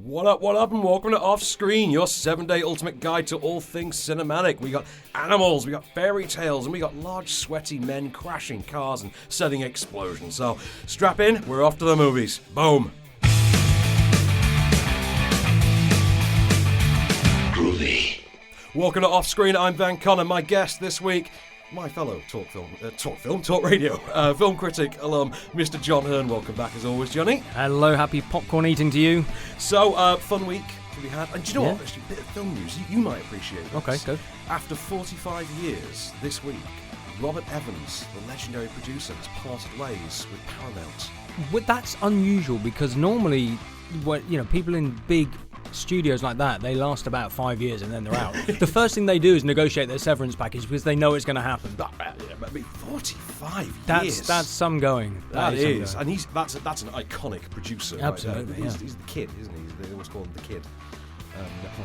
What up, and welcome to Off Screen, your 7-day ultimate guide to all things cinematic. We got animals, we got fairy tales, and we got large, sweaty men crashing cars and setting explosions. So, strap in, we're off to the movies. Boom. Groovy. Welcome to Off Screen, I'm Van Connor. My guest this week, my fellow talk radio, film critic alum, Mr. John Hurn. Welcome back as always, Johnny. Hello, happy popcorn eating to you. So, fun week to be had. And do you know what? Actually, a bit of film news. You might appreciate this. Okay, go. After 45 years, this week, Robert Evans, the legendary producer, has parted ways with Paramount. Well, that's unusual because normally, people in big studios like that, they last about 5 years and then they're out. The first thing they do is negotiate their severance package because they know it's going to happen. But 45 years. That's some going. That is. And that's an iconic producer. Absolutely, right there. He's the kid, isn't he? They always call him the kid.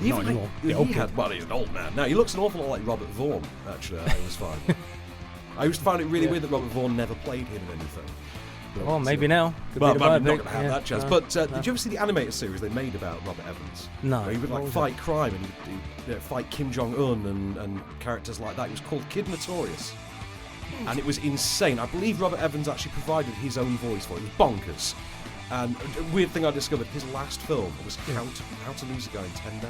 Not anymore. He's an old man. Now, he looks an awful lot like Robert Vaughn, actually. I used to find it really weird that Robert Vaughn never played him in anything. Well, maybe now. Well, I'm not going to have that chance. But did you ever see the animated series they made about Robert Evans? No. Where he would fight crime and he'd fight Kim Jong-un and characters like that. It was called Kid Notorious. And it was insane. I believe Robert Evans actually provided his own voice for it. It was bonkers. And a weird thing I discovered, his last film was How to Lose a Guy in 10 Days.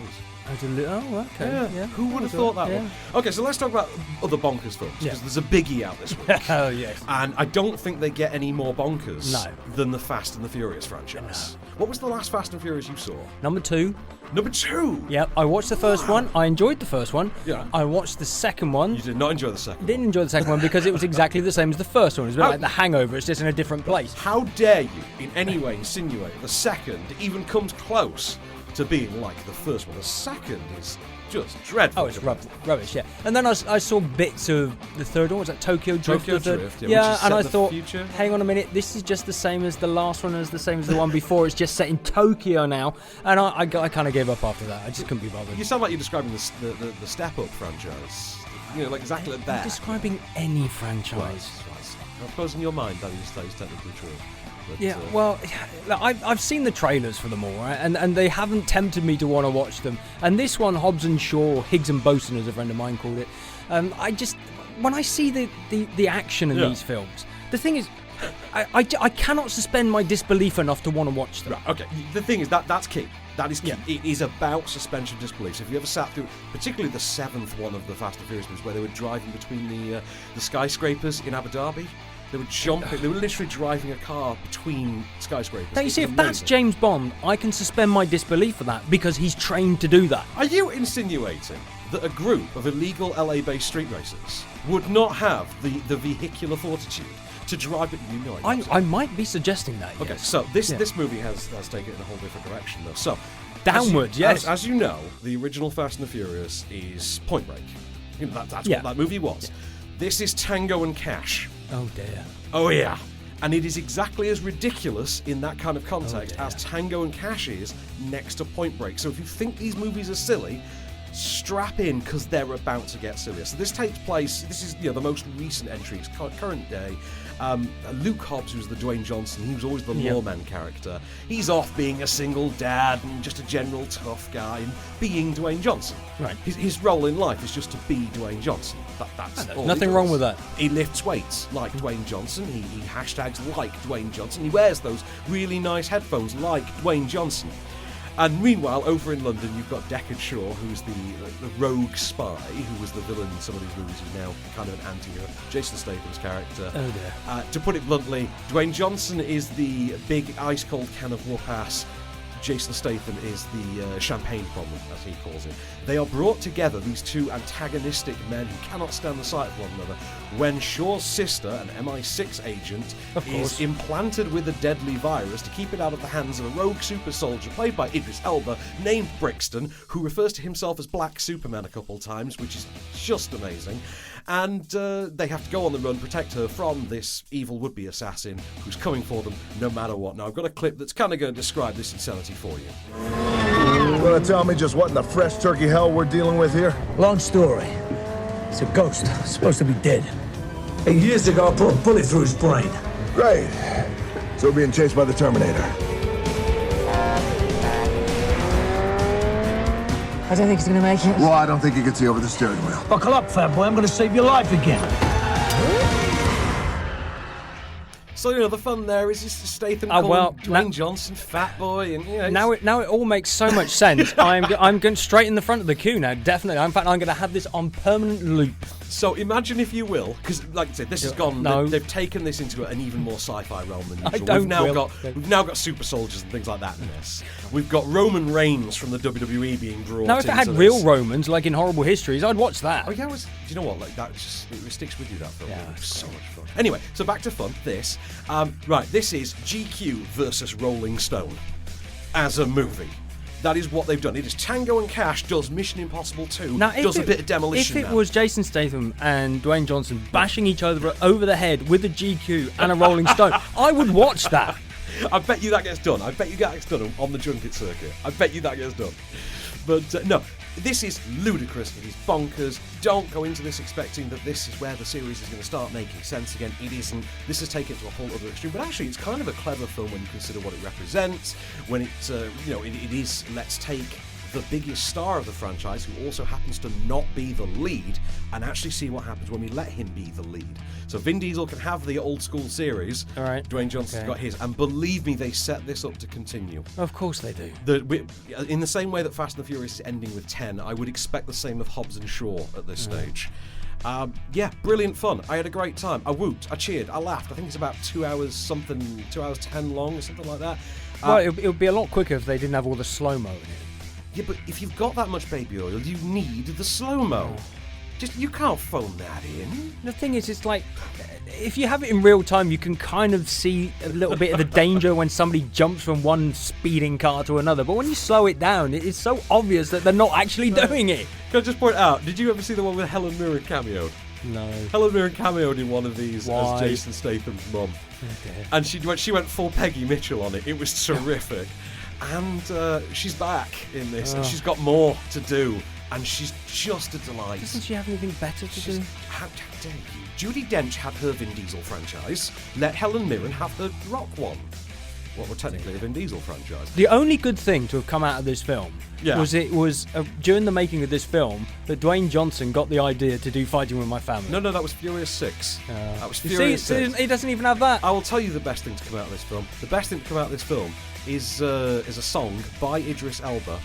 Oh, okay. Yeah. Who would have thought that one? Okay, so let's talk about other bonkers films, because there's a biggie out this week. Oh, yes. And I don't think they get any more bonkers than the Fast and the Furious franchise. No. What was the last Fast and Furious you saw? Number 2. Number 2? Yep, I watched the first one. I enjoyed the first one. Yeah. I watched the second one. You did not enjoy the second one? Didn't enjoy the second one because it was exactly the same as the first one. It was a bit like The Hangover, it's just in a different place. How dare you in any way insinuate the second even comes close to being like the first one? The second is just dreadful. Oh, it's rubbish, yeah. And then I saw bits of the third one. Was that Tokyo Drift? Yeah, and I thought, future. Hang on a minute, this is just the same as the last one, as the same as the one before. It's just set in Tokyo now. And I kind of gave up after that. I just couldn't be bothered. You sound like you're describing the Step Up franchise. You know, like exactly like that. I'm describing any franchise. I suppose in your mind that is technically true. But, well, I've seen the trailers for them all, right? And they haven't tempted me to want to watch them. And this one, Hobbs and Shaw, Higgs and Boson, as a friend of mine called it, when I see the action in these films, the thing is, I cannot suspend my disbelief enough to want to watch them. Right, okay, the thing is, that's key. That is key. Yeah. It is about suspension of disbelief. So if you ever sat through, particularly the 7th one of the Fast and Furious movies, where they were driving between the skyscrapers in Abu Dhabi, they were jumping. They were literally driving a car between skyscrapers. Now you see, if that's James Bond, I can suspend my disbelief for that because he's trained to do that. Are you insinuating that a group of illegal LA-based street racers would not have the vehicular fortitude to drive it? I might be suggesting that. Okay, yes. So this movie has taken it in a whole different direction, though. So downwards, yes. As you know, the original Fast and the Furious is Point Break. You know, that's what that movie was. Yeah. This is Tango and Cash. Oh dear. Oh yeah. And it is exactly as ridiculous in that kind of context as Tango and Cash is next to Point Break. So if you think these movies are silly, strap in, because they're about to get serious. So this takes place, this is the most recent entries, current day. Luke Hobbs, who's the Dwayne Johnson, he was always the lawman character. He's off being a single dad and just a general tough guy and being Dwayne Johnson. Right. His role in life is just to be Dwayne Johnson. That's all nothing wrong with that. He lifts weights like Dwayne Johnson. He hashtags like Dwayne Johnson. He wears those really nice headphones like Dwayne Johnson. And meanwhile, over in London, you've got Deckard Shaw, who's the rogue spy, who was the villain in some of these movies, who's now kind of an anti-hero. Jason Statham's character. Oh dear. To put it bluntly, Dwayne Johnson is the big ice-cold can of whoop-ass. Jason Statham is the champagne problem, as he calls it. They are brought together, these two antagonistic men who cannot stand the sight of one another, when Shaw's sister, an MI6 agent, is implanted with a deadly virus to keep it out of the hands of a rogue super soldier played by Idris Elba, named Brixton, who refers to himself as Black Superman a couple of times, which is just amazing. And they have to go on the run, protect her from this evil would-be assassin who's coming for them no matter what. Now, I've got a clip that's kind of going to describe this insanity for you. You want to tell me just what in the fresh turkey hell we're dealing with here? Long story. It's a ghost. It's supposed to be dead. 8 years ago, I put a bullet through his brain. Great. So we're being chased by the Terminator. I don't think he's gonna make it. Well, I don't think you can see over the steering wheel. Buckle up, fat boy. I'm gonna save your life again. So, the fun there is just Statham calling Dwayne Johnson fat boy, and, Now it all makes so much sense. I'm going straight in the front of the queue now, definitely. In fact, I'm going to have this on permanent loop. So imagine, if you will, because like I said, this has gone. No. They've taken this into an even more sci-fi realm than usual. We've now got super soldiers and things like that in this. We've got Roman Reigns from the WWE being brought. Now, if it had real Romans, like in Horrible Histories, I'd watch that. Oh yeah, do you know what? Like that, it sticks with you. That film. Yeah, it was so much fun. Anyway, so back to fun. This, this is GQ versus Rolling Stone as a movie. That is what they've done. It is Tango and Cash does Mission Impossible 2, does a bit of demolition. If it was Jason Statham and Dwayne Johnson bashing each other over the head with a GQ and a Rolling Stone, I would watch that. I bet you that gets done. I bet you that gets done on the junket circuit. I bet you that gets done. But no, this is ludicrous. It is bonkers. Don't go into this expecting that this is where the series is going to start making sense again. It isn't. This has taken it to a whole other extreme. But actually, it's kind of a clever film when you consider what it represents. When it is, let's take the biggest star of the franchise, who also happens to not be the lead, and actually see what happens when we let him be the lead. So Vin Diesel can have the old school series. All right. Dwayne Johnson's got his, and believe me, they set this up to continue. Of course they do. In the same way that Fast and the Furious is ending with 10, I would expect the same of Hobbs and Shaw at this stage. Brilliant fun. I had a great time. I whooped, I cheered, I laughed. I think it's about 2 hours 10 long or something like that. Well, it would be a lot quicker if they didn't have all the slow-mo in it. Yeah, but if you've got that much baby oil, you need the slow-mo. You can't phone that in. The thing is, it's like, if you have it in real time, you can kind of see a little bit of the danger when somebody jumps from one speeding car to another. But when you slow it down, it's so obvious that they're not actually doing it. Can I just point out, did you ever see the one with Helen Mirren cameoed? No. Helen Mirren cameoed in one of these Why? as Jason Statham's mum. Okay. And she went full Peggy Mitchell on it. It was terrific. And she's back in this, and she's got more to do, and she's just a delight. Doesn't she have anything better to do? How dare you? Judi Dench had her Vin Diesel franchise. Let Helen Mirren have her Rock one. What were technically a Vin Diesel franchise. The only good thing to have come out of this film was it was during the making of this film that Dwayne Johnson got the idea to do Fighting With My Family. No, that was Furious 6. That was Furious 6. He doesn't even have that. I will tell you the best thing to come out of this film. The best thing to come out of this film is a song by Idris Elba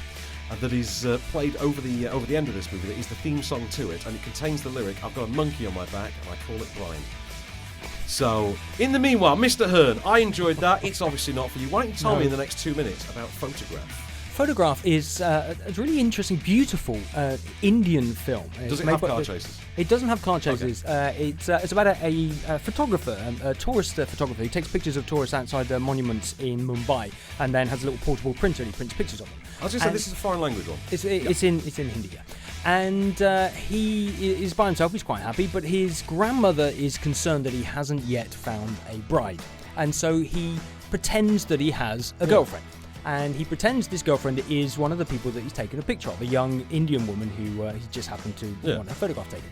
that is played over the end of this movie. That is the theme song to it, and it contains the lyric, "I've got a monkey on my back and I call it Brian." So, in the meanwhile, Mr. Hurn, I enjoyed that. It's obviously not for you. Why don't you tell me in the next 2 minutes about Photograph? Photograph is a really interesting, beautiful Indian film. Does it have car chases? It doesn't have car chases. Okay. It's about a photographer, a tourist photographer who takes pictures of tourists outside monuments in Mumbai, and then has a little portable printer and he prints pictures of them. I was going to say, this is a foreign language one. It's in Hindi, yeah. And he is by himself. He's quite happy, but his grandmother is concerned that he hasn't yet found a bride, and so he pretends that he has a girlfriend. And he pretends this girlfriend is one of the people that he's taken a picture of, a young Indian woman who he just happened to want a photograph taken.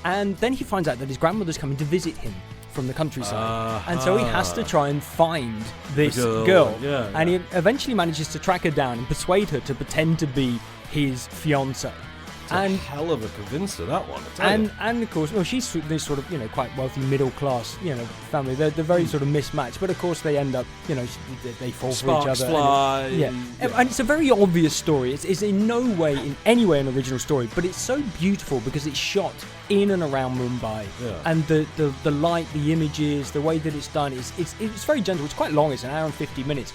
And then he finds out that his grandmother's coming to visit him from the countryside. And so he has to try and find this girl. Yeah. And he eventually manages to track her down and persuade her to pretend to be his fiancée. It's a hell of a convincer, that one. And of course, well, she's this sort of quite wealthy middle class family. They're very sort of mismatched, but of course they end up they fall for each other. Fly. And it's a very obvious story. It's in no way in any way an original story, but it's so beautiful because it's shot in and around Mumbai, and the light, the images, the way that it's done it's very gentle. It's quite long. It's an hour and 50 minutes.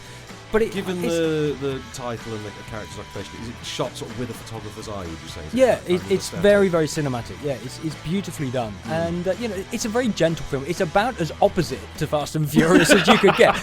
But given the title and the character's occupation, is it shot sort of with a photographer's eye, would you say? Yeah, it's very, very cinematic. Yeah, it's beautifully done. And, it's a very gentle film. It's about as opposite to Fast and Furious as you could get.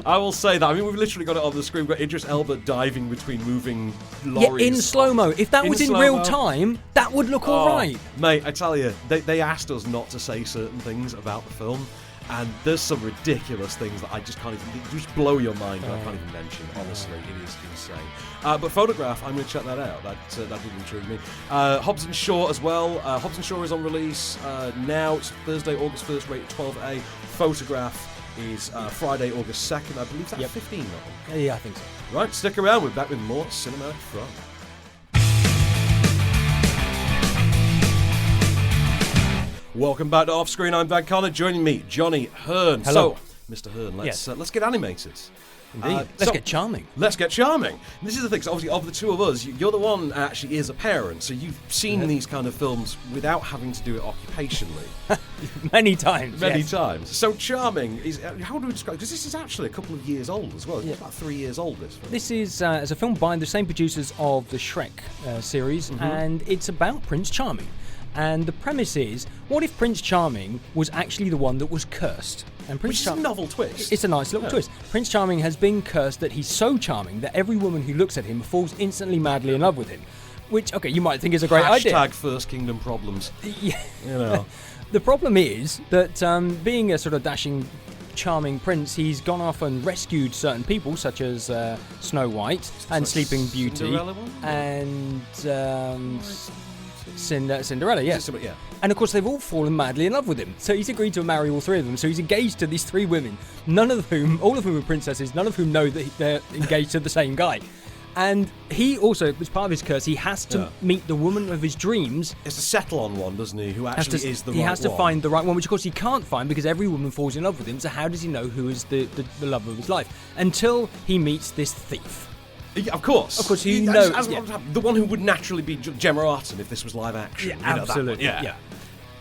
I will say that. I mean, we've literally got it on the screen. We've got Idris Elba diving between moving lorries. Yeah, in slow-mo. If that was in real time, that would look all right. Mate, I tell you, they asked us not to say certain things about the film. And there's some ridiculous things that I just can't even, just blow your mind. I can't even mention. Honestly, it is insane. But Photograph, I'm going to check that out. That did intrigue me. Hobbs and Shaw as well. Hobbs and Shaw is on release now. It's Thursday, August 1st, rated 12A. Photograph is Friday, August 2nd. I believe that's 15. Yeah, I think so. Right, stick around. We're back with more cinematic fun. Welcome back to Off Screen. I'm Van Connor. Joining me, Jonnie Hurn. Hello. So, Mr. Hurn, let's get animated. Indeed. Let's get charming. Let's get charming. And this is the thing. So obviously, of the two of us, you're the one that actually is a parent. So you've seen these kind of films without having to do it occupationally. Many times. Many yes. times. So charming is how do we describe? Because this is actually a couple of years old as well. It's about 3 years old. This film. This is a film by the same producers of the Shrek series, and it's about Prince Charming. And the premise is, what if Prince Charming was actually the one that was cursed? And Which is a novel twist. It's a nice little twist. Prince Charming has been cursed that he's so charming that every woman who looks at him falls instantly madly in love with him. Which, okay, you might think is a great idea. Hashtag First Kingdom problems. Yeah. You know. The problem is that being a sort of dashing, charming prince, he's gone off and rescued certain people, such as Snow White and Sleeping Beauty, Cinderella one? and Cinderella, yes. Yeah. And of course, they've all fallen madly in love with him. So he's agreed to marry all three of them. So he's engaged to these three women, all of whom are princesses, none of whom know that they're engaged to the same guy. And he also, as part of his curse, he has to meet the woman of his dreams. He has to settle on one, doesn't he? Who actually is the right one. He has to find the right one, which of course he can't find because every woman falls in love with him. So how does he know who is the love of his life? Until he meets this thief. Yeah, of course. Of course, he knows. The one who would naturally be Gemma Arterton if this was live action. Yeah, you know, absolutely. That one. Yeah.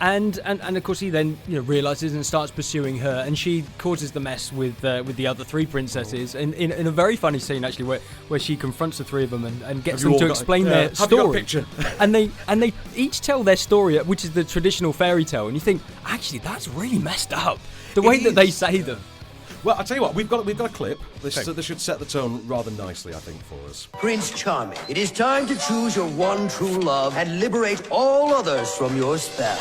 And of course he then realizes and starts pursuing her, and she causes the mess with the other three princesses in a very funny scene actually where she confronts the three of them and gets them to explain their story. Have you got a picture? and they each tell their story, which is the traditional fairy tale, and you think actually that's really messed up the way that they say them. Well, I'll tell you what, we've got a clip. This should set the tone rather nicely, I think, for us. Prince Charming, it is time to choose your one true love and liberate all others from your spell.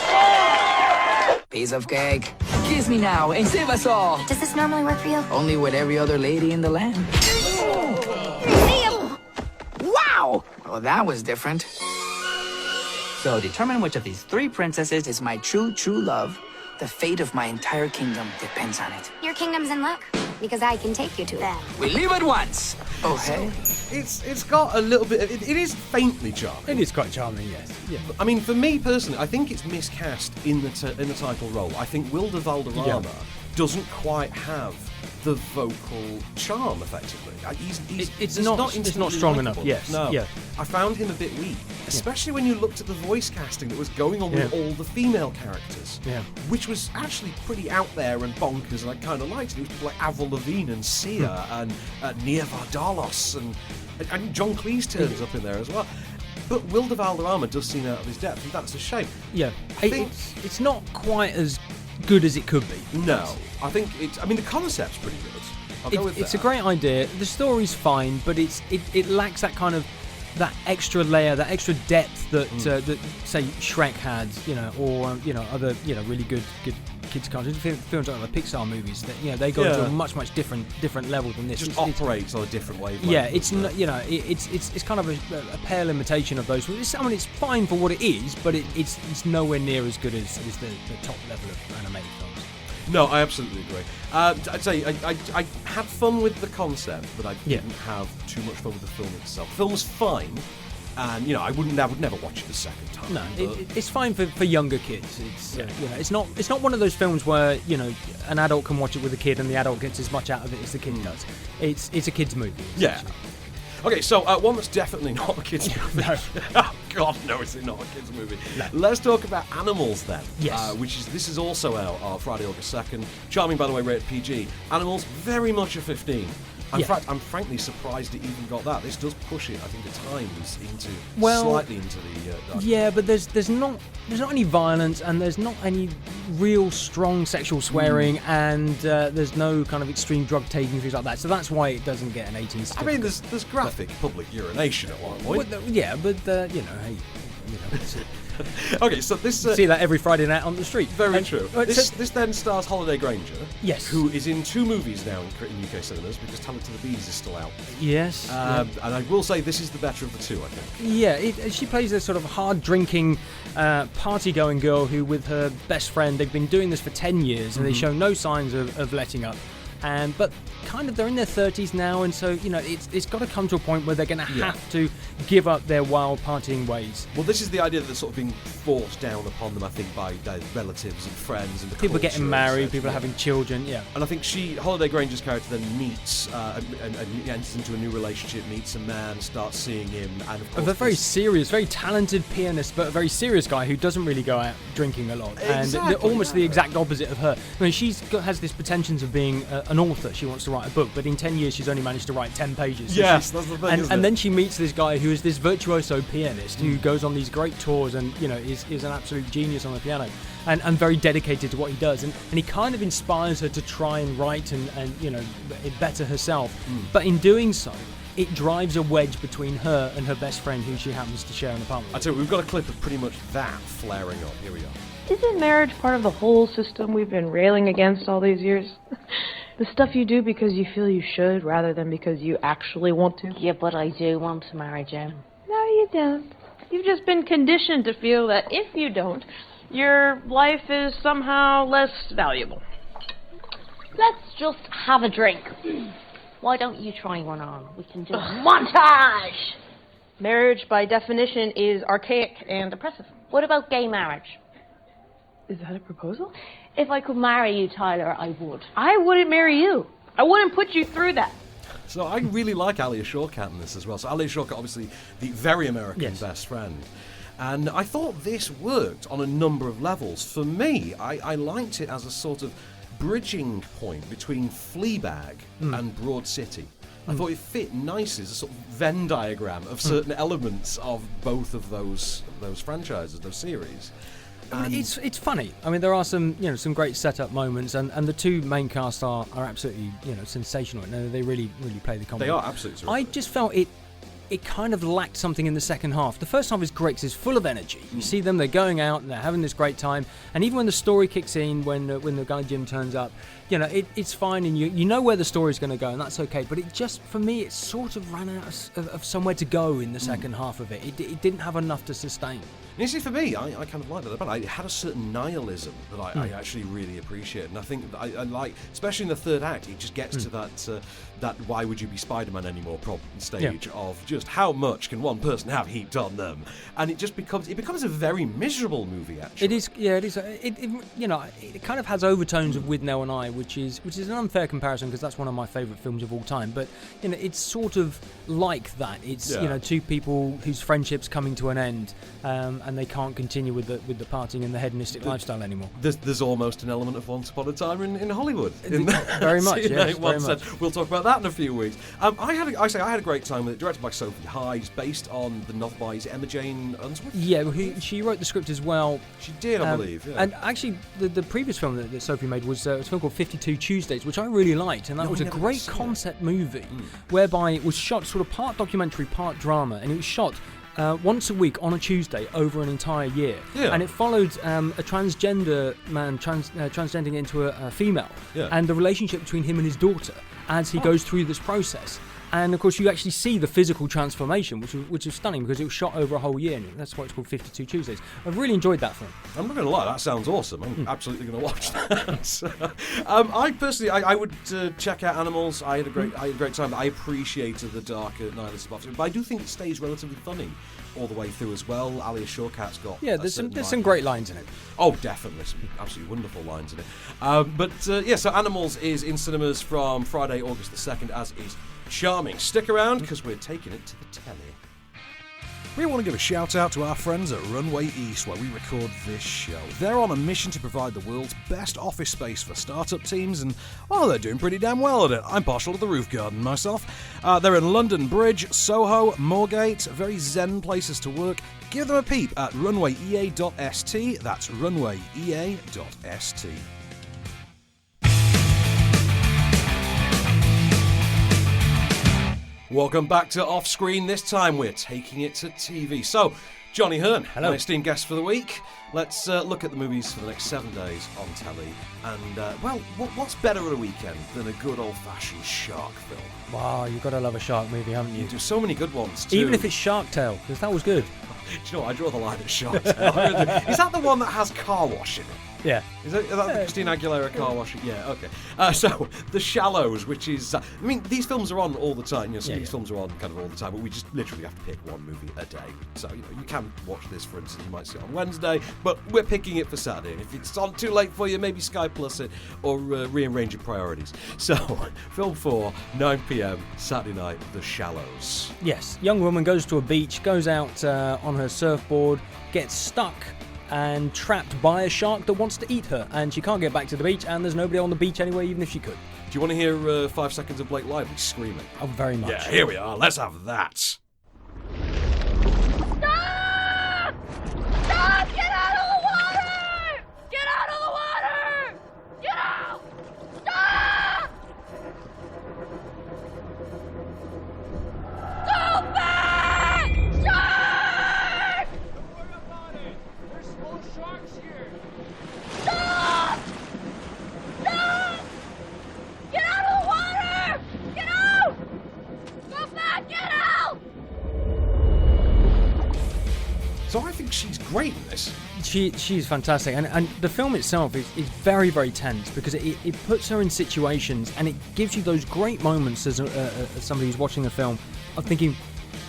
Piece of cake. Kiss me now and save us all. Does this normally work for you? Only with every other lady in the land. Wow! Well, that was different. So determine which of these three princesses is my true love. The fate of my entire kingdom depends on it. Your kingdom's in luck, because I can take you to it. We leave at once. Oh, hey. It's got a little bit. It is faintly charming. It is quite charming, yes. Yeah. I mean, for me personally, I think it's miscast in the title role. I think Wilder Valderrama doesn't quite have the vocal charm, effectively. It's not strong enough. likable. Yes. No. Yeah. I found him a bit weak, especially when you looked at the voice casting that was going on with all the female characters, which was actually pretty out there and bonkers, and I kind of liked it. It was people like Avril Lavigne and Sia and Nia Vardalos, and John Cleese turns up in there as well. But Wilder Valderrama does seem out of his depth, and that's a shame. Yeah. I think it's not quite as good as it could be. No, I think the concept's pretty good. I'll go with It's that. a great idea. The story's fine, but it lacks that kind of that extra layer, that extra depth that say Shrek had, or other really good kids cartoons, films like the Pixar movies that they go to a much different level than this. It just operates on a different wavelength. Yeah, it's it's kind of a pale imitation of those. It's fine for what it is, but it's nowhere near as good as the top level of animated films. No, I absolutely agree. I'd say I had fun with the concept, but I didn't have too much fun with the film itself. The film was fine, and I would never watch it a second time. No, it's fine for younger kids. It's it's not one of those films where an adult can watch it with a kid and the adult gets as much out of it as the kid does. It's a kids movie. Yeah. Okay, so one that's definitely not a kids movie. No. Oh God, no, it's not a kids movie. No. Let's talk about Animals then. Yes. This is also out Friday, August 2nd. Charming, by the way, rated PG. Animals, very much a 15. In fact, I'm frankly surprised it even got that. This does push it, I think, at times slightly into the. Yeah, but there's not any violence, and there's not any real strong sexual swearing, and there's no kind of extreme drug taking, things like that. So that's why it doesn't get an 18 certificate. I mean, there's graphic public urination at one point. Hey, it's Okay, so this see that every Friday night on the street. Very true. This then stars Holiday Granger, yes, who is in 2 movies now in UK cinemas because Talent to the Bees is still out. Yes, and I will say this is the better of the two, I think. Yeah, she plays this sort of hard-drinking, party-going girl who, with her best friend, they've been doing this for 10 years, and they show no signs of letting up. but kind of they're in their 30s now, and so it's got to come to a point where they're going to have to give up their wild partying ways. Well, this is the idea that's sort of being forced down upon them, I think, by their relatives and friends and the people getting married, people are having children, And I think Holiday Granger's character then meets and enters into a new relationship, meets a man, starts seeing him, and of course, a very serious, very talented pianist, but a very serious guy who doesn't really go out drinking a lot, and almost the exact opposite of her. I mean, has this pretensions of being an author. She wants to write a book, but in 10 years she's only managed to write 10 pages. Yes, that's the thing. And then she meets this guy who is this virtuoso pianist who goes on these great tours and is an absolute genius on the piano and very dedicated to what he does. And he kind of inspires her to try and write and better herself. But in doing so, it drives a wedge between her and her best friend, who she happens to share an apartment with. I tell you, we've got a clip of pretty much that flaring up. Here we are. Isn't marriage part of the whole system we've been railing against all these years? The stuff you do because you feel you should rather than because you actually want to? Yeah, but I do want to marry Jim. No, you don't. You've just been conditioned to feel that if you don't, your life is somehow less valuable. Let's just have a drink. Why don't you try one on? We can do a montage! Marriage, by definition, is archaic and oppressive. What about gay marriage? Is that a proposal? If I could marry you, Tyler, I would. I wouldn't marry you. I wouldn't put you through that. So I really like Alia Shawkat in this as well. So Alia Shawkat, obviously the very American best friend. And I thought this worked on a number of levels. For me, I liked it as a sort of bridging point between Fleabag and Broad City. I thought it fit nicely as a sort of Venn diagram of certain elements of both of those franchises, those series. It's funny. I mean, there are some great setup moments, and the two main casts are absolutely sensational. No, they really play the comedy. They are absolutely terrific. I just felt it kind of lacked something in the second half. The first half is great 'cause it's full of energy. You see them, they're going out and they're having this great time, and even when the story kicks in, when the guy Jim turns up, it's fine, and you know where the story's going to go, and that's okay. But it just, for me, it sort of ran out of somewhere to go in the second half of it. It didn't have enough to sustain. You see, for me, I kind of liked it, but it had a certain nihilism that I actually really appreciate, and I think that I like, especially in the third act, it just gets to that why would you be Spider-Man anymore problem stage of just how much can one person have heaped on them, and it becomes a very miserable movie. Actually, it is. Yeah, it is. It kind of has overtones of With Nell and I, which is an unfair comparison because that's one of my favourite films of all time. But it's sort of like that. It's two people whose friendships coming to an end. And they can't continue with the partying and the hedonistic lifestyle anymore. There's almost an element of Once Upon a Time in Hollywood. Very much, yes. Very much. We'll talk about that in a few weeks. I had a great time with it. Directed by Sophie Hyde, based on the novel by Emma Jane Unsworth. Yeah, she wrote the script as well. She did, I believe. Yeah. And actually, the previous film that Sophie made was a film called 52 Tuesdays, which I really liked, and that was a great concept movie, whereby it was shot sort of part documentary, part drama, and it was shot once a week on a Tuesday over an entire year. Yeah. And it followed a transgender man transgending into a female, and the relationship between him and his daughter as he goes through this process. And of course, you actually see the physical transformation, which is stunning because it was shot over a whole year. And that's why it's called 52 Tuesdays. I've really enjoyed that film. I'm not going to lie, that sounds awesome. I'm absolutely going to watch that. I personally, I would check out Animals. I had a great time. I appreciated the darker nihilist stuff, but I do think it stays relatively funny all the way through as well. Alia Shawkat's got there's some great lines in it. Oh, definitely, some absolutely wonderful lines in it. So Animals is in cinemas from Friday, August the 2nd, as is Charming. Stick around because we're taking it to the telly. We want to give a shout out to our friends at Runway East where we record this show. They're on a mission to provide the world's best office space for startup teams, and they're doing pretty damn well at it. I'm partial to the roof garden myself. They're in London Bridge, Soho, Moorgate, very zen places to work. Give them a peep at runwayea.st. That's runwayea.st. Welcome back to Off Screen. This time we're taking it to TV. So, Jonnie Hurn, my esteemed guest for the week. Let's look at the movies for the next 7 days on telly. And, what's better at a weekend than a good old-fashioned shark film? Wow, you've got to love a shark movie, haven't you? You do so many good ones, too. Even if it's Shark Tale, because that was good. Do you know what? I draw the line at Shark Tale. Is that the one that has car wash in it? Yeah. Is that the Christina Aguilera car wash? Yeah, okay. So, The Shallows, which is... I mean, these films are on all the time. You know, some of these films are on kind of all the time, but we just literally have to pick one movie a day. So, you know, you can watch this, for instance, you might see it on Wednesday, but we're picking it for Saturday. And if it's on too late for you, maybe Sky Plus it, or rearrange your priorities. So, film 4, 9 p.m, Saturday night, The Shallows. Yes, young woman goes to a beach, goes out on her surfboard, gets stuck and trapped by a shark that wants to eat her, and she can't get back to the beach, and there's nobody on the beach anyway, even if she could. Do you want to hear 5 seconds of Blake Lively screaming? Oh, very much. Yeah, here we are. Let's have that. Stop! Stop! Get out of the water! Get out of the water! Get out! Stop! Go back! Shark! Don't worry about it. There's small sharks here. Stop! Stop! Get out of the water! Get out! Go back! Get out! So I think she's great in this. She's fantastic, and the film itself is very, very tense because it puts her in situations and it gives you those great moments as somebody who's watching the film of thinking,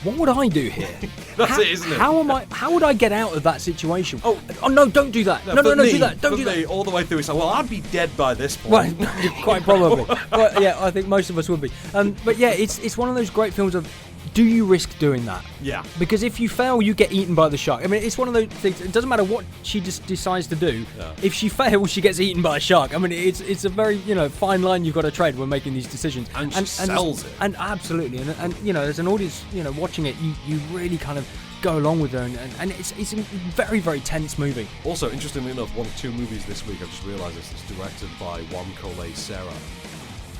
what would I do here? That's it, isn't it? How would I get out of that situation? Oh no, don't do that. No, do that. Don't do that. All the way through, it's like, well, I'd be dead by this point. Well, quite probably. But yeah, I think most of us would be. But yeah, it's one of those great films of, do you risk doing that? Yeah. Because if you fail, you get eaten by the shark. I mean, it's one of those things. It doesn't matter what she just decides to do. Yeah. If she fails, she gets eaten by a shark. I mean, it's a very fine line you've got to tread when making these decisions. And she sells it. And absolutely. And as an audience, watching it, you really kind of go along with her, and it's a very, very tense movie. Also, interestingly enough, one of 2 movies this week, I've just realised this, is directed by Juan Collet Serra.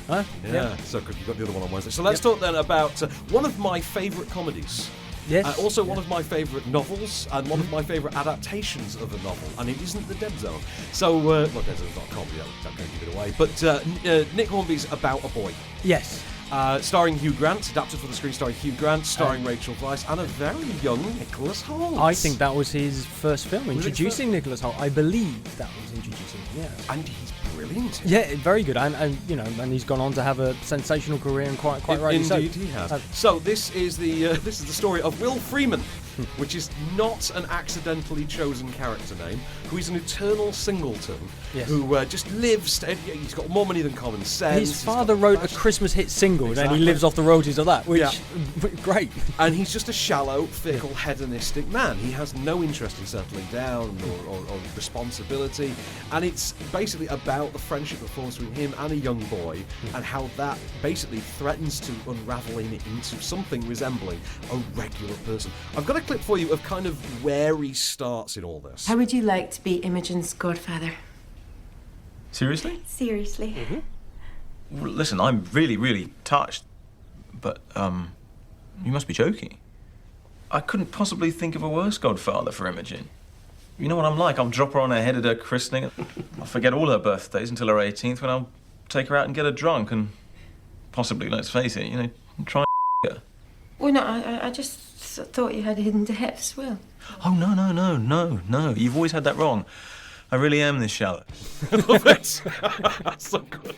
Huh? Yeah, so you've got the other one on Wednesday. So let's talk then about one of my favourite comedies. Yes. Also one of my favourite novels, and one of my favourite adaptations of a novel, and it isn't The Dead Zone. So, look, Dead Zone's not a comedy, I'm going to give it away, but Nick Hornby's About a Boy. Yes. Starring Hugh Grant, adapted for the screen, starring Hugh Grant, starring Rachel Weisz, and a very young Nicholas Hoult. I think that was his first film, introducing Nicholas Hoult. I believe that was introducing him, yes. And he's brilliant. Yeah, very good, and he's gone on to have a sensational career, and quite rightly so. Indeed, he has. So this is the story of Will Freeman, which is not an accidentally chosen character name, who is an eternal singleton, who just lives. He's got more money than common sense. His father wrote a Christmas hit single, and he lives off the royalties of that, which great. And he's just a shallow, fickle, hedonistic man. He has no interest in settling down or responsibility, and it's basically about the friendship that forms between him and a young boy, and how that basically threatens to unravel him into something resembling a regular person. I've got a clip for you of kind of where he starts in all this. How would you like to be Imogen's godfather? Seriously? Seriously. Mm-hmm. Well, listen, I'm really, really touched, but you must be joking. I couldn't possibly think of a worse godfather for Imogen. You know what I'm like. I'll drop her on her head at her christening. I'll forget all her birthdays until her 18th, when I'll take her out and get her drunk and possibly, let's face it, try and her. Well, no, I just thought you had hidden depths, Will. Oh, no. You've always had that wrong. I really am this shallow. Love it. That's so good.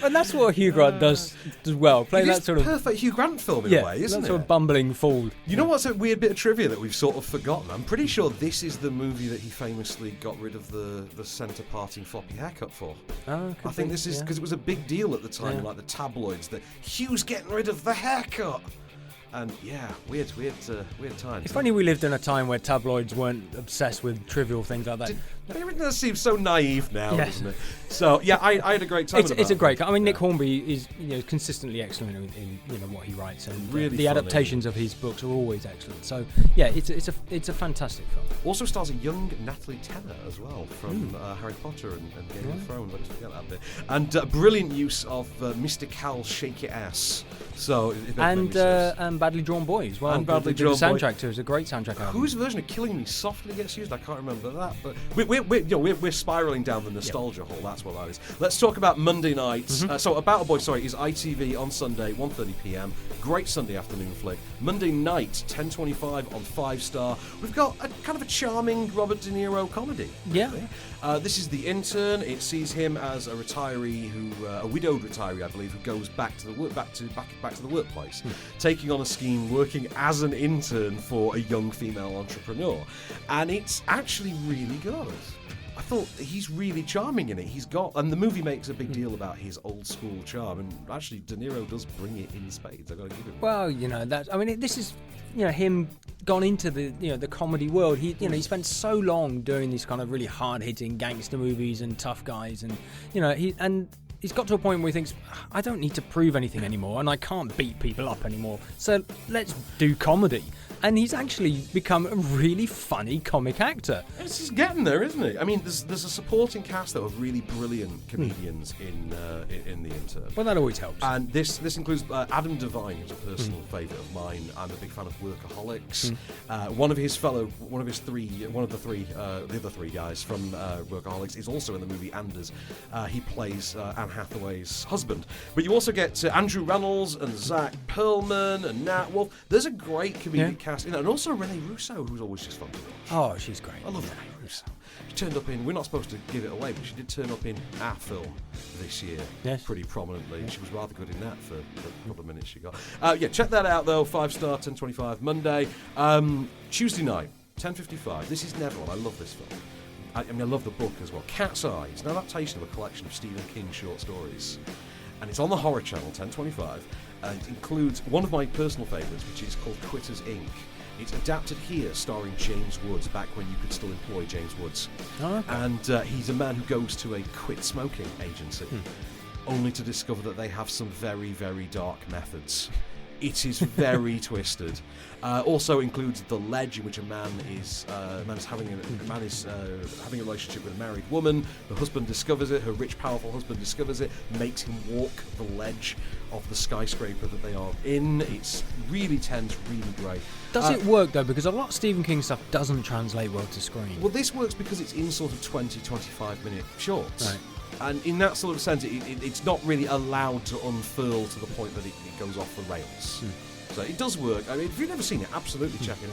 And that's what Hugh Grant does well. Play that sort of perfect Hugh Grant film in a way, isn't it? That sort of bumbling fool. You know what's a weird bit of trivia that we've sort of forgotten? I'm pretty sure this is the movie that he famously got rid of the centre parting floppy haircut for. Oh, I think this is because it was a big deal at the time, like the tabloids, that Hugh's getting rid of the haircut. And yeah, weird times. If only we lived in a time where tabloids weren't obsessed with trivial things like that. Everything does seem so naive now, doesn't it? So yeah, I had a great time. It's a great. I mean, Nick Hornby is consistently excellent in what he writes, and really the adaptations of his books are always excellent. So yeah, it's a fantastic film. Also stars a young Natalie Tennant as well from Harry Potter and Game of Thrones. I just forget that bit. And brilliant use of Mr. Cal's "Shake Your Ass." So and Badly Drawn Boy as well. And Badly Drawn Boy. The soundtrack too is a great soundtrack album. Whose version of "Killing Me Softly" gets used? I can't remember that, but we're spiraling down the nostalgia hole. That's what that is. Let's talk about Monday nights. So About a Boy, is ITV on Sunday, 1:30 p.m. Great Sunday afternoon flick. Monday night, 10:25 on 5 Star. We've got a kind of a charming Robert De Niro comedy. Yeah. This is The Intern. It sees him as a retiree a widowed retiree, I believe, who goes back to the workplace, taking on a scheme working as an intern for a young female entrepreneur, and it's actually really good. I thought he's really charming in it. And the movie makes a big deal about his old school charm, and actually De Niro does bring it in spades. I've got to give him. Well, this is him gone into the comedy world. He spent so long doing these kind of really hard hitting gangster movies and tough guys, and he's got to a point where he thinks, I don't need to prove anything anymore, and I can't beat people up anymore, so let's do comedy. And he's actually become a really funny comic actor. It's getting there, isn't it? I mean, there's a supporting cast though of really brilliant comedians in The Intern. Well, that always helps. And this includes Adam Devine, who's a personal favourite of mine. I'm a big fan of Workaholics. The other three guys from Workaholics is also in the movie Anders. He plays Anne Hathaway's husband. But you also get Andrew Reynolds and Zach Perlman and Nat Wolff. There's a great comedic cast in that, and also Renee Russo, who's always just fun to watch. Oh, she's great. I love Renee Russo. She turned up in, we're not supposed to give it away, but she did turn up in our film this year pretty prominently. She was rather good in that for the couple of minutes she got. Check that out though, 5 Star, 10:25 Monday. Tuesday night, 10:55. This is Neville. I love this film. I love the book as well. Cat's Eye. It's an adaptation of a collection of Stephen King short stories. And it's on the Horror Channel, 10:25. It includes one of my personal favourites, which is called Quitters Inc. It's adapted here, starring James Woods, back when you could still employ James Woods. Oh, okay. And he's a man who goes to a quit smoking agency, only to discover that they have some very, very dark methods. It is very twisted. Also includes The Ledge, in which a man is having a relationship with a married woman. The husband discovers it. Her rich, powerful husband discovers it, makes him walk the ledge of the skyscraper that they are in. It's really tense, really great. Does it work though? Because a lot of Stephen King stuff doesn't translate well to screen. Well, this works because it's in sort of 20-25 minute shorts. Right. And in that sort of sense, it's not really allowed to unfurl to the point that it goes off the rails. So it does work. I mean, if you've never seen it, absolutely check it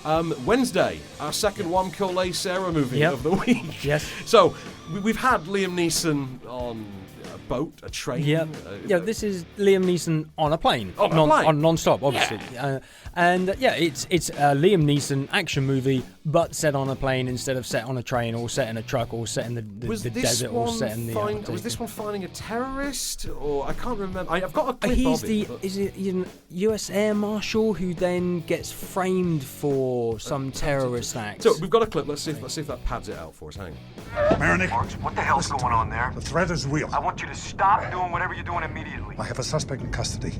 out. Wednesday, our second One Coley Sarah movie of the week. Yes. So we've had Liam Neeson on a boat, a train. This is Liam Neeson on a plane. On a plane. Non-stop, obviously. Yeah. It's a Liam Neeson action movie, but set on a plane instead of set on a train or set in a truck or set in the desert or set in the... Was this one finding a terrorist? Or I can't remember. I've got a clip of it. Is it US Air Marshal who then gets framed for some terrorist act? So we've got a clip. Let's see if that pads it out for us. Hang on. Marinick, What the hell's going on there? the threat is real. I want you to stop doing whatever you're doing immediately. I have a suspect in custody.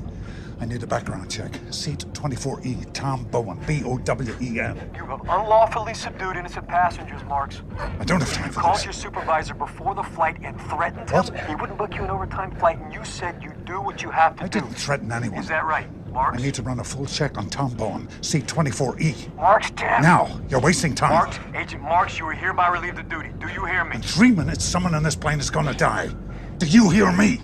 I need a background check. Seat 24E, Tom Bowen, B-O-W-E-N. You have unlawfully subdued innocent passengers, Marks. I don't have time You for called this. your supervisor before the flight and threatened What? him. He wouldn't book you an overtime flight, and you said you do what you have to I do. didn't threaten anyone. Is that right, Marks? I need to run a full check on Tom Bowen, seat 24E. Marks, damn. Now, you're wasting time. Marks, Agent Marks, you are hereby relieved of duty. Do you hear me? In 3 minutes, someone on this plane is going to die. Do you hear me?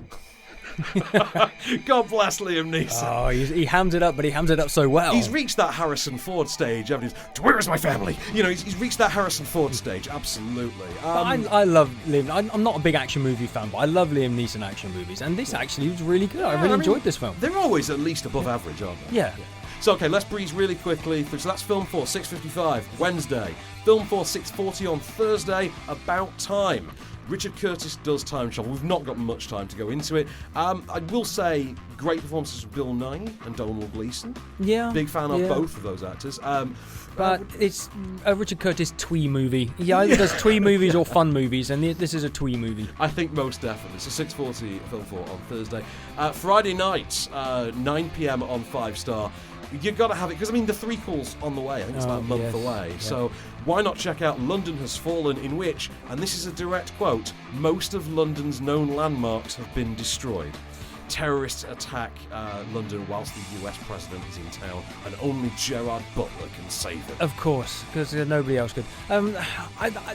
God bless Liam Neeson. Oh, he hams it up, but he hams it up so well. He's reached that Harrison Ford stage, haven't he? Where is my family? He's reached that Harrison Ford stage, absolutely. But I love Liam. I'm not a big action movie fan, but I love Liam Neeson action movies, and this actually was really good. I really enjoyed this film. They're always at least above average, aren't they? Yeah. So, okay, let's breeze really quickly through. So that's Film 4, 6:55, Wednesday. Film 4, 6:40 on Thursday, About Time. Richard Curtis does time travel. We've not got much time to go into it. I will say, great performances from Bill Nighy and Domhnall Gleeson. Yeah. Big fan of both of those actors. But it's a Richard Curtis twee movie. He either does twee movies or fun movies, and this is a twee movie. I think most definitely. So 6:40 Film 4 on Thursday. Friday night, 9 p.m. on 5 Star. You've got to have it, because, the threequel's on the way. I think it's about a month away. Yeah. So why not check out London Has Fallen, in which, and this is a direct quote, most of London's known landmarks have been destroyed. terrorists attack London whilst the US president is in town, and only Gerard Butler can save him. Of course, because nobody else could.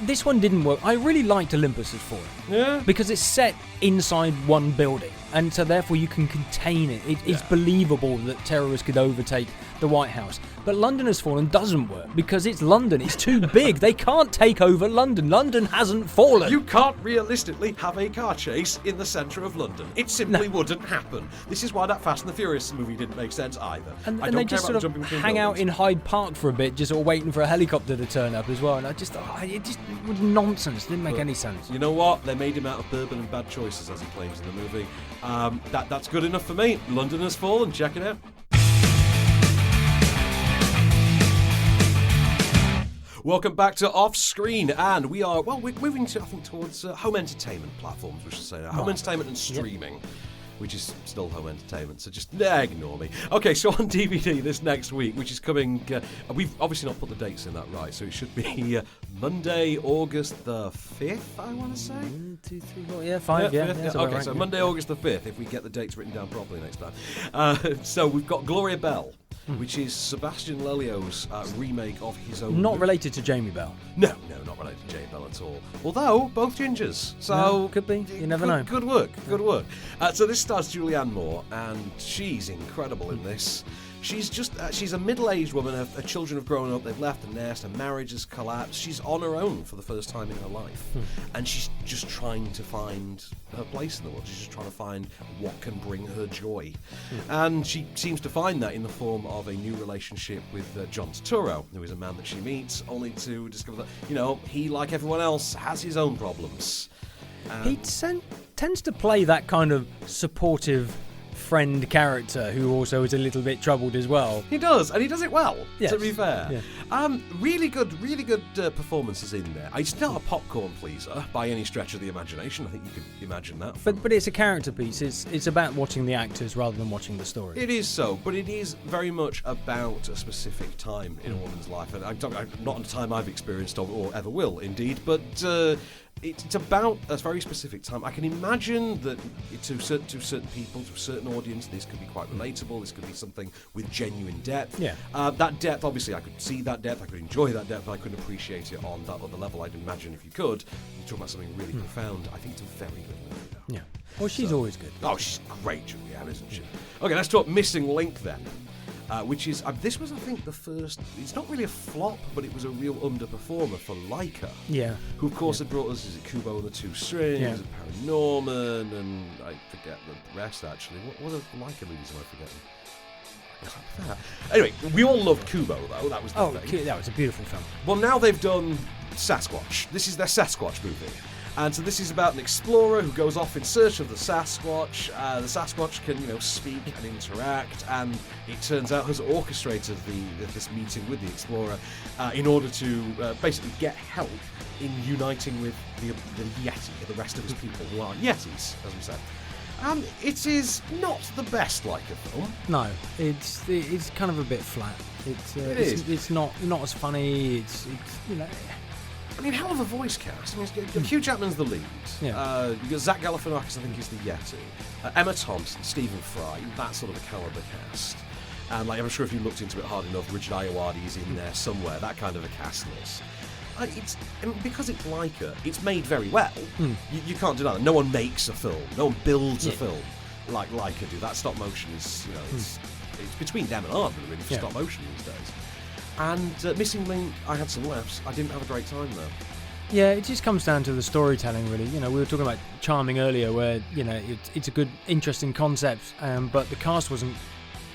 This one didn't work. I really liked Olympus Has Fallen. Yeah. Because it's set inside one building, and so therefore you can contain it. It's believable that terrorists could overtake the White House. But London Has Fallen doesn't work because it's London. It's too big. They can't take over London. London hasn't fallen. You can't realistically have a car chase in the centre of London. It simply wouldn't happen. This is why that Fast and the Furious movie didn't make sense either. And they just sort of hang out in Hyde Park for a bit, just sort of waiting for a helicopter to turn up as well. And it just was nonsense. It didn't make any sense. You know what? They made him out of bourbon and bad choices, as he claims in the movie. That's good enough for me. London Has Fallen. Check it out. Welcome back to Off Screen, and we're moving to, I think, towards home entertainment platforms, we should say now. Home entertainment and streaming, which is still home entertainment, so just ignore me. Okay, so on DVD this next week, which is coming, we've obviously not put the dates in that right, so it should be Monday, August the 5th, I want to say? 1, 2, 3, 4, yeah, 5, yeah. Okay, right, so Monday, August the 5th, if we get the dates written down properly next time. So we've got Gloria Bell, which is Sebastian Lelio's remake of his own... Not related to Jamie Bell. No, not related to Jamie Bell at all. Although, both gingers. So could be. You never know. Good work. So this stars Julianne Moore, and she's incredible in this. She's a middle-aged woman. Her children have grown up. They've left the nest. Her marriage has collapsed. She's on her own for the first time in her life, and she's just trying to find her place in the world. She's just trying to find what can bring her joy, and she seems to find that in the form of a new relationship with John Turturro, who is a man that she meets, only to discover that he, like everyone else, has his own problems. He tends to play that kind of supportive friend character who also is a little bit troubled as well. He does, and he does it well, to be fair. Yeah. Really good performances in there. It's not a popcorn pleaser by any stretch of the imagination. I think you could imagine that. But it's a character piece. It's about watching the actors rather than watching the story. It is so, but it is very much about a specific time in a woman's life. And I'm not a time I've experienced or ever will, indeed, but... It's about a very specific time. I can imagine that to certain people, to a certain audience, this could be quite relatable. This could be something with genuine depth. Yeah. That depth, obviously, I could see that depth. I could enjoy that depth, but I couldn't appreciate it on that other level. I'd imagine if you could, you're talking about something really profound. I think it's a very good movie, though. Yeah. Well, she's always good. Oh, she's great, Julianne, isn't she? Okay, let's talk Missing Link then. Which is, this was, I think, the first, it's not really a flop, but it was a real underperformer for Leica. Yeah. Who, of course, had brought us, is it Kubo and the Two Strings, and Paranorman, and I forget the rest, actually. What other Leica movies am I forgetting? Anyway, we all loved Kubo, though. That was the thing. That was a beautiful film. Well, now they've done Sasquatch. This is their Sasquatch movie. And so this is about an explorer who goes off in search of the Sasquatch. The Sasquatch can, speak and interact, and it turns out has orchestrated this meeting with the explorer in order to basically get help in uniting with the Yeti, the rest of his people who aren't Yetis, as we said. It is not the best Leica film. No, it's kind of a bit flat. It's not as funny. It's I mean, hell of a voice cast. I mean, Hugh Jackman's the lead. Yeah. You got Zach Galifianakis, I think, is the Yeti. Emma Thompson, Stephen Fry, that sort of a caliber cast. And I'm sure if you looked into it hard enough, Richard Ayoade is in there somewhere. That kind of a cast list. Because it's Leica, it's made very well. You can't deny that. No one makes a film. No one builds a film like Leica do. That stop motion is, it's between them and Arnold, really, for stop motion these days. And Missing Link, I had some laughs. I didn't have a great time, though. Yeah, it just comes down to the storytelling, really. We were talking about Charming earlier, where, it's a good, interesting concept, but the cast wasn't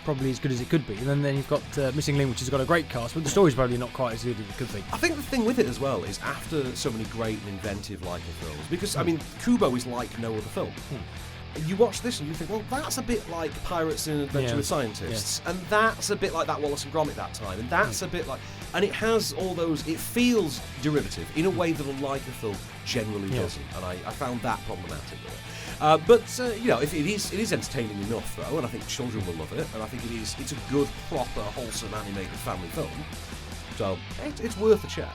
probably as good as it could be. And then you've got Missing Link, which has got a great cast, but the story's probably not quite as good as it could be. I think the thing with it as well is after so many great and inventive Leica films, because, Kubo is like no other film. You watch this and you think, well, that's a bit like Pirates in Adventure with Scientists, and that's a bit like that Wallace and Gromit that time, and that's a bit like... And it has all those... It feels derivative in a way that a Leica film generally doesn't, and I found that problematic with it. But if it is entertaining enough, though, and I think children will love it, and I think it's a good, proper, wholesome animated family film, so it's worth a check.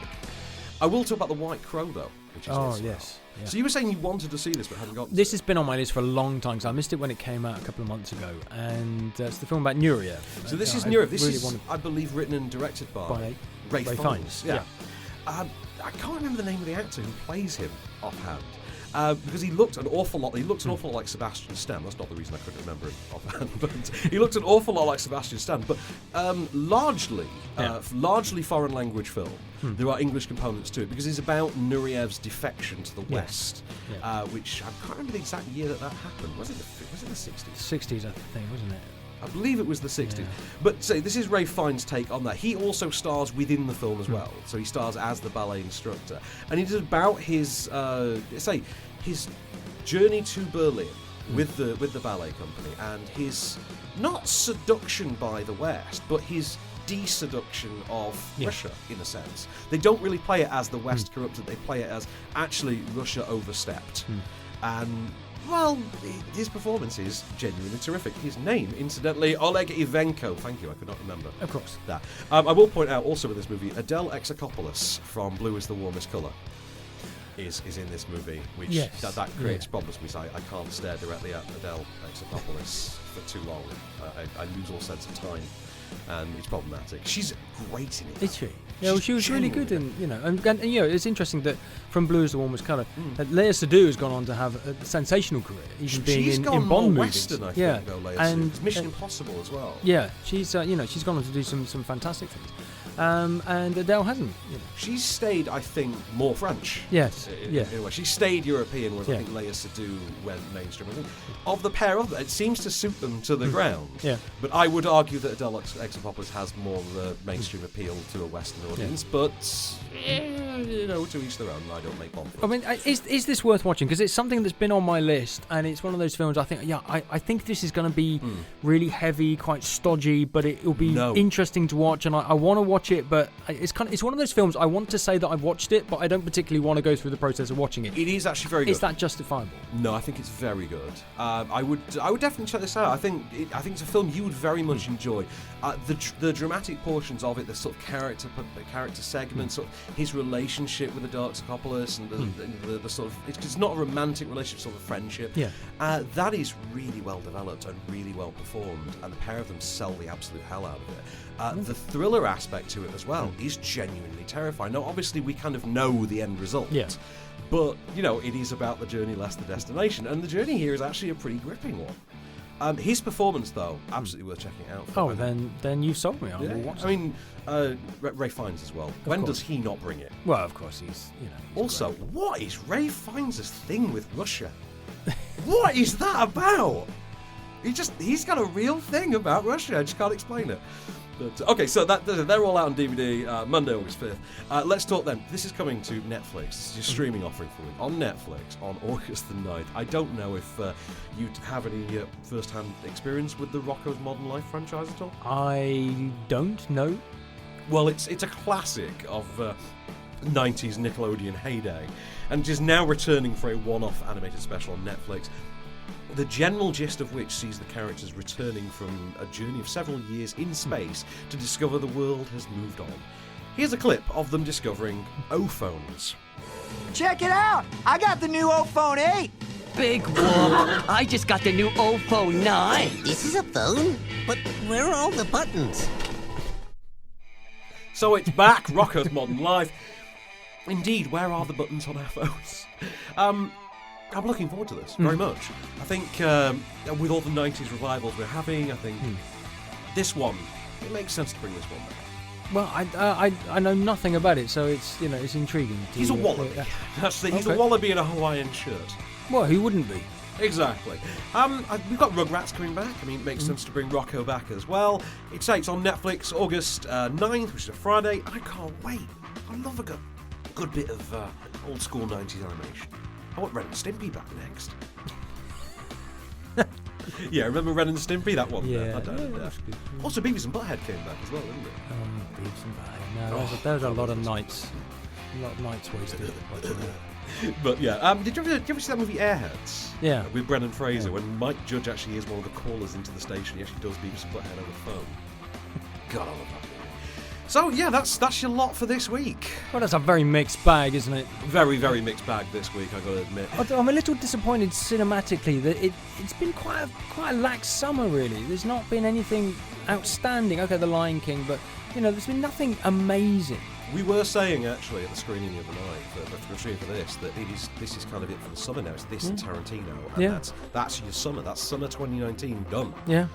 I will talk about The White Crow, though, which is also yes. Yeah. So you were saying you wanted to see this but hadn't got to This see has been on my list for a long time, because I missed it when it came out a couple of months ago, and it's the film about Nureyev. So this is Nureyev. This is, I believe, written and directed by Ray Fiennes. Yeah. I can't remember the name of the actor who plays him offhand. Because he looked an awful lot. He looked an awful lot like Sebastian Stan. That's not the reason I couldn't remember him offhand, but he looked an awful lot like Sebastian Stan. But largely foreign language film. There are English components to it because it's about Nureyev's defection to the West, which I can't remember the exact year that happened. Was it the 60s? 60s, I think, wasn't it? I believe it was the 60s. Yeah. But this is Ray Fiennes' take on that. He also stars within the film as well. So he stars as the ballet instructor. And it is about his his journey to Berlin with the ballet company and his not seduction by the West, but his de-seduction of Russia, in a sense. They don't really play it as the West corrupted. They play it as actually Russia overstepped. And well, his performance is genuinely terrific. His name, incidentally, Oleg Ivanko. Thank you, I could not remember. Of course. That. I will point out also in this movie, Adele Exarchopoulos from Blue is the Warmest Colour is in this movie, which that creates problems for me. So I can't stare directly at Adele Exarchopoulos for too long. I lose all sense of time. And it's problematic. She's great in it. Is she? Yeah, well, she was really good in, and it's interesting that from Blue is the Warmest Colour, Léa Seydoux has gone on to have a sensational career, even being in Bond movies. Western, I think, though, Léa Seydoux. Mission Impossible as well. Yeah, she's she's gone on to do some fantastic things. And Adele hasn't. She's stayed, I think, more French. Yes. In a way. She stayed European, whereas I think Léa Seydoux went mainstream. I think of the pair of them, it seems to suit them to the ground. Yeah. But I would argue that Adele Exarchopoulos has more of the mainstream appeal to a Western audience. But to each their own. I don't make Bond films. I mean, is this worth watching? Because it's something that's been on my list, and it's one of those films. I think, I think this is going to be really heavy, quite stodgy, but it'll be interesting to watch, and I want to watch it. But it's one of those films. I want to say that I've watched it, but I don't particularly want to go through the process of watching it. It is actually very good. Is that justifiable? No, I think it's very good. I would definitely check this out. I think it's a film you would very much enjoy. The dramatic portions of it, the sort of character segments, sort of his relationship with Adele Exarchopoulos, and the sort of it's not a romantic relationship, sort of friendship. Yeah, that is really well developed and really well performed, and the pair of them sell the absolute hell out of it. The thriller aspect to it as well is genuinely terrifying. Now, obviously, we kind of know the end result. Yeah. But, it is about the journey less the destination. And the journey here is actually a pretty gripping one. His performance, though, absolutely worth checking out. Oh, then you've sold me. I will watch it. Ray Fiennes as well. When does he not bring it? Well, of course, he's also, great. What is Ray Fiennes' thing with Russia? What is that about? He's got a real thing about Russia. I just can't explain it. But, okay, so they're all out on DVD Monday, August 5th. Let's talk then. This is coming to Netflix. This is your streaming offering for it on Netflix on August the 9th. I don't know if you have any first-hand experience with the Rocko's Modern Life franchise at all. I don't know. Well, it's a classic of 90s Nickelodeon heyday, and is now returning for a one-off animated special on Netflix. The general gist of which sees the characters returning from a journey of several years in space to discover the world has moved on. Here's a clip of them discovering O-phones. Check it out! I got the new O-phone 8! Big whoop! I just got the new O-phone 9! This is a phone? But where are all the buttons? So it's back, Rocko's Modern Life. Indeed, where are the buttons on our phones? I'm looking forward to this very much. I think with all the 90s revivals we're having, I think this one, it makes sense to bring this one back. Well, I know nothing about it, so it's it's intriguing. He's a wallaby. He's a wallaby in a Hawaiian shirt. Well, who wouldn't be? Exactly. We've got Rugrats coming back. I mean, it makes sense to bring Rocko back as well. It's on Netflix August 9th, which is a Friday. I can't wait. I love a good bit of old school 90s animation. I want Ren and Stimpy back next. Yeah, remember Ren and Stimpy? That one? Yeah. Also, Beavis and Butthead came back as well, didn't it? Oh, Beavis and Butthead. No, there's a lot of nights. A lot of nights wasted watching that. But yeah, did you ever see that movie Airheads? Yeah. With Brendan Fraser, when Mike Judge actually is one of the callers into the station. He actually does Beavis and Butthead on the phone. God, I love that movie. So yeah, that's your lot for this week. Well, that's a very mixed bag, isn't it? Very, very mixed bag this week, I've got to admit. Although I'm a little disappointed cinematically that it's been quite a lax summer, really. There's not been anything outstanding. Okay, The Lion King, but there's been nothing amazing. We were saying actually at the screening the other night for this that this is kind of it for the summer now. It's this and Tarantino, and that's your summer. That's summer 2019 done. Yeah.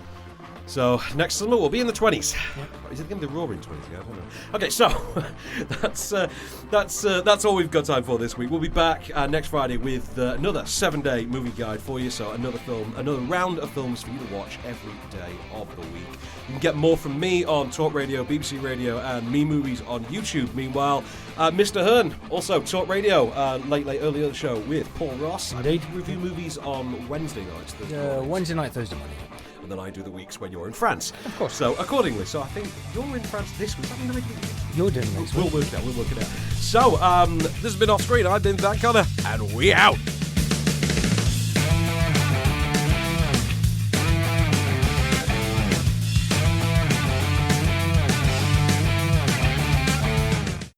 So next summer we'll be in the 20s. Yep. Is it going to be the Roaring 20s again? I don't know. Okay, so that's all we've got time for this week. We'll be back next Friday with another 7-day movie guide for you. So another round of films for you to watch every day of the week. You can get more from me on Talk Radio, BBC Radio, and Me Movies on YouTube. Meanwhile, Mr. Hurn, also Talk Radio, early show with Paul Ross. Indeed. I review movies on Wednesday nights. Wednesday night, Thursday morning. And then I do the weeks when you're in France. Of course. So accordingly, I think you're in France this week. You're doing next week. We'll work it out. So this has been Off Screen. I've been Van Connor, and we out.